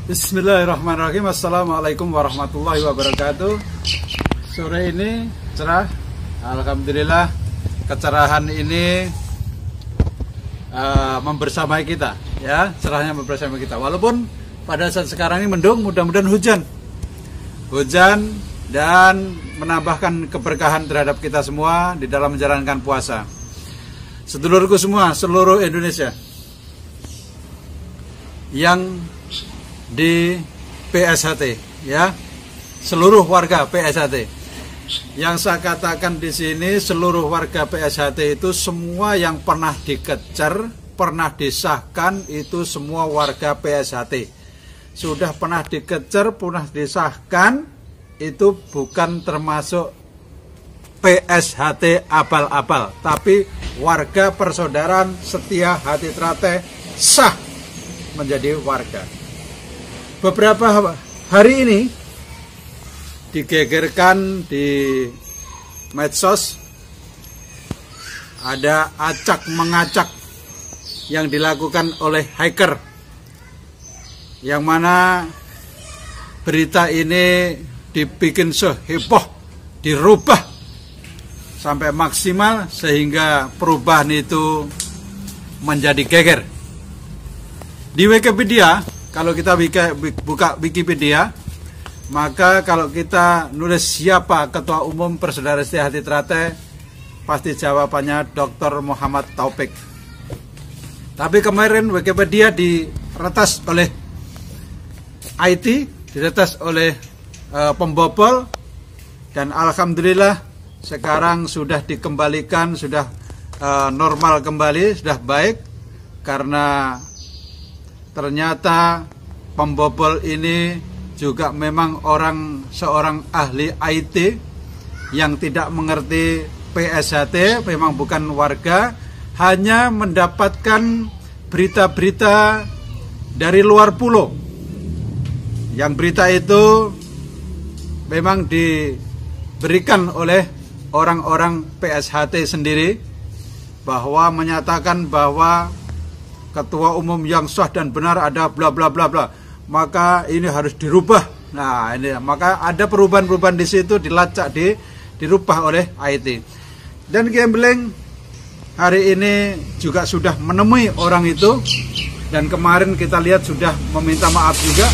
Bismillahirrahmanirrahim. Assalamualaikum warahmatullahi wabarakatuh. Sore ini cerah, alhamdulillah. Kecerahan ini membersamai kita, ya, cerahnya membersamai kita. Walaupun pada saat sekarang ini mendung, mudah-mudahan hujan dan menambahkan keberkahan terhadap kita semua di dalam menjalankan puasa. Sedulurku semua, seluruh Indonesia yang di PSHT, ya, seluruh warga PSHT. Yang saya katakan di sini, seluruh warga PSHT itu semua yang pernah dikejar, pernah disahkan, itu semua warga PSHT. Sudah pernah dikejar, pernah disahkan, itu bukan termasuk PSHT abal-abal, tapi warga persaudaraan setia hati terate sah menjadi warga. Beberapa hari ini digegerkan di medsos, ada acak-mengacak yang dilakukan oleh hacker, yang mana berita ini dibikin seheboh, dirubah sampai maksimal sehingga perubahan itu menjadi geger. Di Wikipedia, kalau kita buka Wikipedia, maka kalau kita nulis siapa Ketua Umum Persaudaraan Setia Hati Terate, pasti jawabannya Dr. Muhammad Taufik. Tapi kemarin Wikipedia diretas oleh IT, diretas oleh pembobol, dan alhamdulillah sekarang sudah dikembalikan, sudah normal kembali, sudah baik, karena ternyata pembobol ini juga memang seorang ahli IT yang tidak mengerti PSHT, memang bukan warga, hanya mendapatkan berita-berita dari luar pulau. Yang berita itu memang diberikan oleh orang-orang PSHT sendiri, bahwa menyatakan bahwa ketua umum yang sah dan benar ada bla bla bla bla, maka ini harus dirubah. Nah, ini maka ada perubahan-perubahan di situ, dilacak, dirubah oleh IT. Dan Gambling hari ini juga sudah menemui orang itu, dan kemarin kita lihat sudah meminta maaf juga,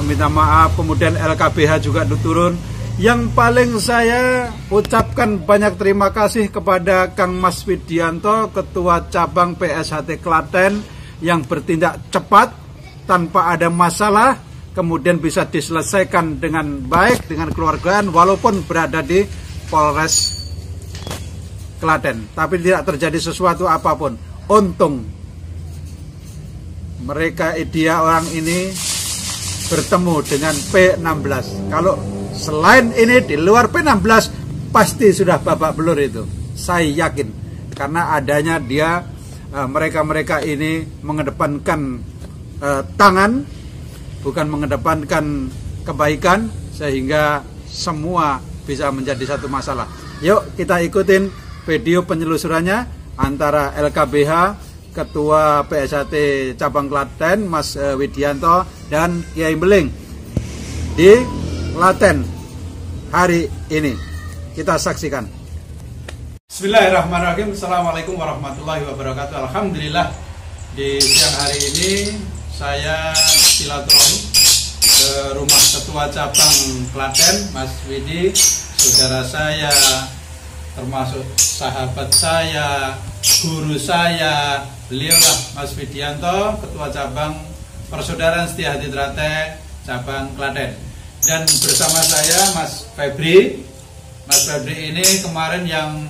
meminta maaf. Kemudian LKBH juga turun. Yang paling saya ucapkan banyak terima kasih kepada Kang Mas Widianto, Ketua Cabang PSHT Klaten, yang bertindak cepat tanpa ada masalah, kemudian bisa diselesaikan dengan baik, dengan keluargaan, walaupun berada di Polres Klaten, tapi tidak terjadi sesuatu apapun. Untung dia orang ini bertemu dengan P16. Kalau selain ini di luar P16 pasti sudah babak belur itu, saya yakin, karena adanya mereka ini mengedepankan tangan, bukan mengedepankan kebaikan, sehingga semua bisa menjadi satu masalah. Yuk kita ikutin video penyelusurannya antara LKBH, Ketua PSHT Cabang Klaten Mas Widianto, dan Kiai Beling di Klaten hari ini. Kita saksikan. Bismillahirrahmanirrahim. Assalamualaikum warahmatullahi wabarakatuh. Alhamdulillah, di siang hari ini saya silaturahmi ke rumah Ketua Cabang Klaten Mas Widi, saudara saya, termasuk sahabat saya, guru saya, beliaulah Mas Widianto, Ketua Cabang Persaudaraan Setia Hati Terate Cabang Klaten. Dan bersama saya Mas Febri. Mas Febri ini kemarin yang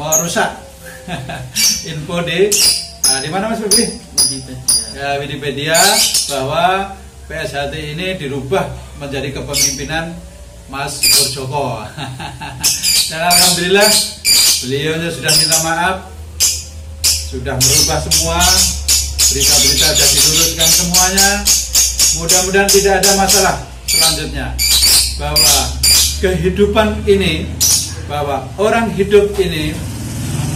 merusak info di mana Mas Febri? Ya, Wikipedia, bahwa PSHT ini dirubah menjadi kepemimpinan Mas Purjoko. Dan alhamdulillah beliau sudah minta maaf, sudah merubah semua, berita-berita sudah diluruskan semuanya. Mudah-mudahan tidak ada masalah selanjutnya, bahwa kehidupan ini, bahwa orang hidup ini,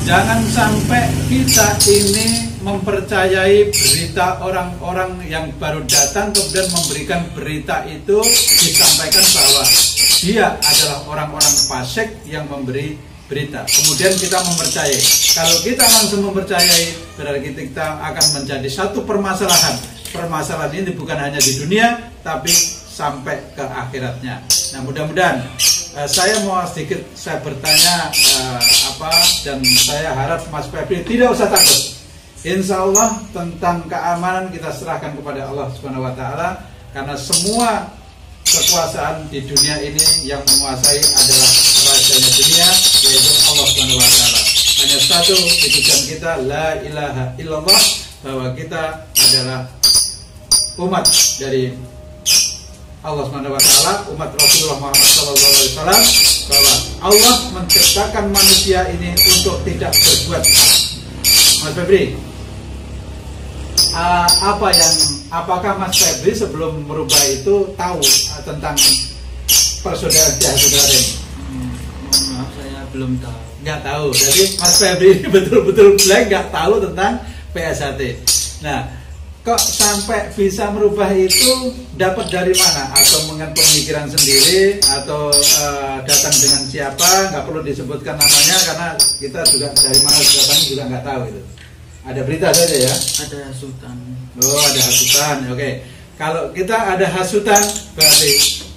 jangan sampai kita ini mempercayai berita orang-orang yang baru datang, kemudian memberikan berita itu disampaikan bahwa dia adalah orang-orang fasik yang memberi berita. Kemudian kita mempercayai. Kalau kita langsung mempercayai, berarti kita akan menjadi satu permasalahan. Permasalahan ini bukan hanya di dunia, tapi sampai ke akhiratnya. Nah, mudah-mudahan saya mau sedikit bertanya dan saya harap Mas Febri tidak usah takut. Insya Allah tentang keamanan kita serahkan kepada Allah Subhanahu Wa Taala, karena semua kekuasaan di dunia ini yang menguasai adalah rajanya dunia, yaitu Allah Subhanahu Wa Taala. Hanya satu tujuan kita, la ilaha illallah, bahwa kita adalah umat dari Allah Subhanahu Wa Taala, umat Rasulullah Muhammad SAW, bahwa Allah menciptakan manusia ini untuk tidak berbuat. Mas Febri, apakah Mas Febri sebelum merubah itu tahu tentang persaudaraan ini? Maaf, saya belum tahu. Nggak tahu. Jadi Mas Febri betul-betul blank, nggak tahu tentang PSHT. Nah, kok sampai bisa merubah itu dapat dari mana? Atau dengan pemikiran sendiri, atau datang dengan siapa? Nggak perlu disebutkan namanya karena kita juga dari mana datangnya juga nggak tahu itu. Ada berita saja ya? Ada hasutan. Oh, ada hasutan. Oke. Kalau kita ada hasutan, berarti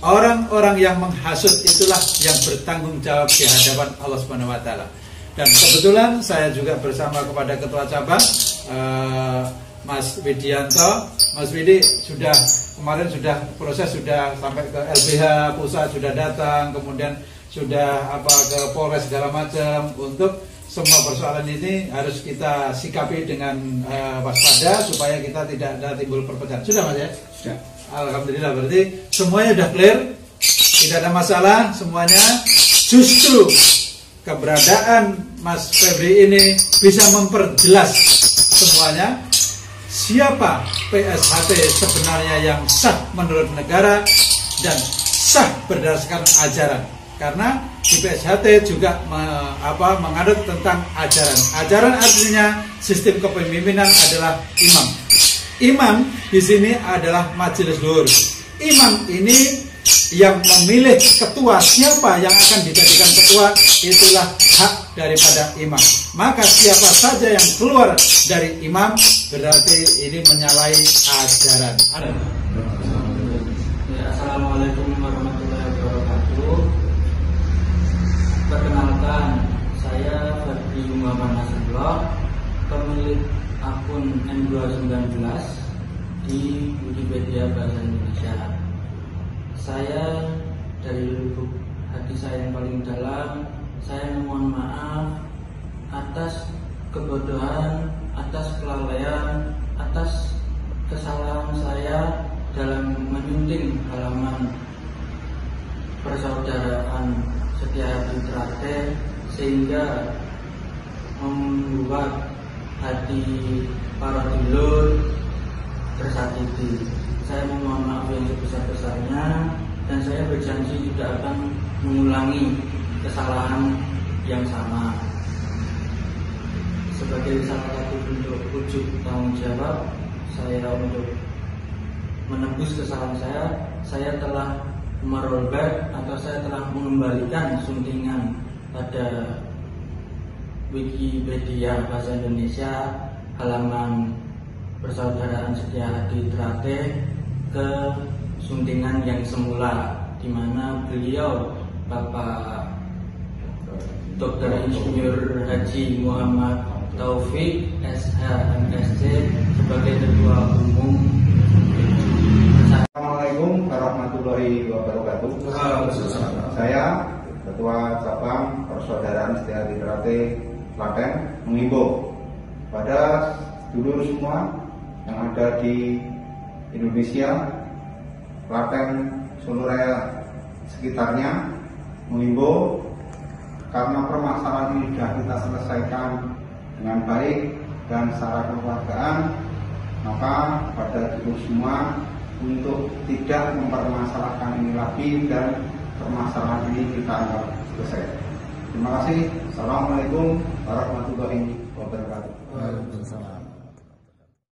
orang-orang yang menghasut itulah yang bertanggung jawab di hadapan Allah Subhanahu Wa Taala. Dan kebetulan saya juga bersama kepada ketua cabang Mas Widianto. Mas Widi kemarin sudah proses, sudah sampai ke LBH pusat, sudah datang, kemudian sudah ke Polres segala macam. Untuk semua persoalan ini harus kita sikapi dengan waspada supaya kita tidak ada timbul perpecahan. Sudah Mas ya? Sudah. Alhamdulillah, berarti semuanya sudah clear, tidak ada masalah semuanya. Justru keberadaan Mas Febri ini bisa memperjelas semuanya. Siapa PSHT sebenarnya yang sah menurut negara dan sah berdasarkan ajaran. Karena di PSHT juga menganut tentang ajaran. Ajaran artinya sistem kepemimpinan adalah imam. Imam di sini adalah majelis luhur. Imam ini yang memilih ketua, siapa yang akan dijadikan ketua, itulah hak daripada imam. Maka siapa saja yang keluar dari imam berarti ini menyalahi ajaran. Assalamualaikum warahmatullahi wabarakatuh. Perkenalkan, saya Febri Muhammad Nasrullah, pemilik akun N219 di Wikipedia Bahasa Indonesia. Saya dari lubuk hati saya yang paling dalam, saya mohon maaf atas kebodohan, atas kelalaian, atas kesalahan saya dalam menyunting halaman persaudaraan Setia Hati Terakhir, sehingga membuat hati para dulur tersakiti. Saya mohon maaf yang sebesar-besarnya, dan saya berjanji tidak akan mengulangi kesalahan yang sama. Sebagai salah satu bentuk wujud tanggung jawab saya untuk menebus kesalahan saya telah merollback atau saya telah mengembalikan suntingan pada Wikipedia Bahasa Indonesia halaman Persaudaraan Setia Hati Terakhir ke suntingan yang semula, di mana beliau Bapak Dr. Insinyur Haji Muhammad Taufik SH MSc sebagai Ketua Umum. Assalamualaikum warahmatullahi wabarakatuh. Saya Ketua Cabang Persaudaraan Setia Hati Terakhir Klaten mengimbau pada dulur semua yang ada di Indonesia, Klaten, Solo Raya sekitarnya, mengimbau karena permasalahan ini sudah kita selesaikan dengan baik dan secara kekeluargaan, maka pada dulur semua untuk tidak mempermasalahkan ini lagi dan permasalahan ini kita anggap selesai. Terima kasih. Assalamualaikum warahmatullahi wabarakatuh. Waalaikumsalam.